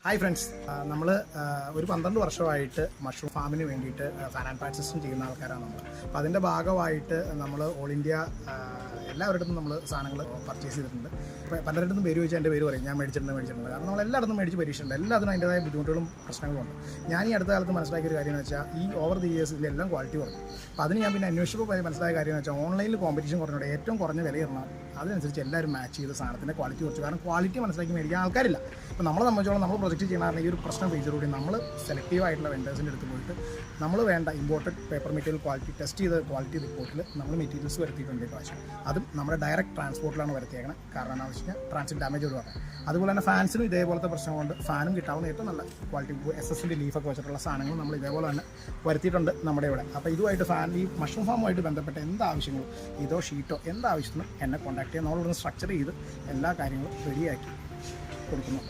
Hi friends, നമ്മൾ ഒരു 12 വർഷമായിട്ട് മഷ്റൂം ഫാമിന് വേണ്ടിയിട്ട് ഫാൻ ആൻഡ് പാറ്റ് സിസ്റ്റം ചെയ്യുന്ന ആൾക്കാരാണ് നമ്മൾ. അപ്പോൾ അതിൻ്റെ ഭാഗമായിട്ട് നമ്മൾ ഓൾ ഇന്ത്യ എല്ലാവരുടെ നമ്മൾ സാധനങ്ങൾ പർച്ചേസ് ചെയ്തിട്ടുണ്ട്. ഇപ്പോൾ പലരുടെ പേര് ചോദിച്ചാൽ എൻ്റെ പേര് പറയും, ഞാൻ മേടിച്ചിട്ടുണ്ട്. കാരണം നമ്മൾ എല്ലായിടത്തും മേടിച്ച് പരീക്ഷയുണ്ട്, എല്ലാത്തിനും അതിൻ്റെതായ ബുദ്ധിമുട്ടുകളും പ്രശ്നങ്ങളും ഉണ്ട്. ഞാൻ ഈ അടുത്ത കാലത്ത് മനസ്സിലാക്കിയ ഒരു കാര്യം എന്ന് വെച്ചാൽ ഈ ഓവർ ദി ഇയേഴ്സ് ഇതിലെല്ലാം ക്വാളിറ്റി കുറഞ്ഞു. അപ്പോൾ അതിന് ഞാൻ പിന്നെ അന്വേഷിച്ചപ്പോൾ മനസ്സിലായ കാര്യം എന്ന് വെച്ചാൽ ഓൺലൈനിൽ കോമ്പറ്റീഷൻ കുറഞ്ഞോടെ ഏറ്റവും കുറഞ്ഞ വില ഇറങ്ങണം, അതിനനുസരിച്ച് എല്ലാവരും മാച്ച് ചെയ്ത് സാധനത്തിൻ്റെ ക്വാളിറ്റി കുറച്ചു. കാരണം ക്വാളിറ്റി മനസ്സിലാക്കി മേടിക്കാൻ ആൾക്കാരില്ല. അപ്പോൾ നമ്മളെ സംബന്ധിച്ചോളം നമ്മൾ പ്രൊജക്റ്റ് ചെയ്യണമെങ്കിൽ ഈ ഒരു പ്രശ്നം ഫേസിലൂടെ നമ്മൾ സെലക്റ്റീവ് ആയിട്ടുള്ള വെൻഡേഴ്സിൻ്റെ അടുത്ത് പോയിട്ട് നമ്മൾ വേണ്ട imported paper material quality test ചെയ്ത ക്വാളിറ്റി റിപ്പോർട്ടിൽ നമ്മൾ മെറ്റീരിയൽസ് വരുത്തിയിട്ടുണ്ട് പ്രാവശ്യം. അതും നമ്മുടെ ഡയറക്റ്റ് ട്രാൻസ്പോർട്ടിലാണ് വരുത്തിയേക്കണം. കാരണം എന്താണെന്ന് വെച്ച് കഴിഞ്ഞാൽ ട്രാൻസിറ്റ് ഡാമേജ് ഒഴിവാക്കാം. അതുപോലെ തന്നെ ഫാൻസിനും ഇതേപോലത്തെ പ്രശ്നം കൊണ്ട് ഫാനും കിട്ടാവുന്ന ഏറ്റവും നല്ല ക്വാളിറ്റി SS-ൻ്റെ ലീഫൊക്കെ വെച്ചിട്ടുള്ള സാധനങ്ങൾ നമ്മൾ ഇതേപോലെ തന്നെ വരുത്തിയിട്ടുണ്ട് നമ്മുടെ ഇവിടെ. അപ്പോൾ ഇതുമായിട്ട് ഈ മഷ്റൂം ഫാമുമായിട്ട് ബന്ധപ്പെട്ട എന്താവശ്യങ്ങളും ഇതോ ഷീറ്റോ എന്താവശ്യത്തിനും എന്നെ കോൺടാക്ട് ചെയ്യാം. നമ്മളിവിടുന്ന് സ്ട്രക്ചർ ചെയ്ത് എല്ലാ കാര്യങ്ങളും റെഡിയാക്കി കൊടുക്കുന്നു.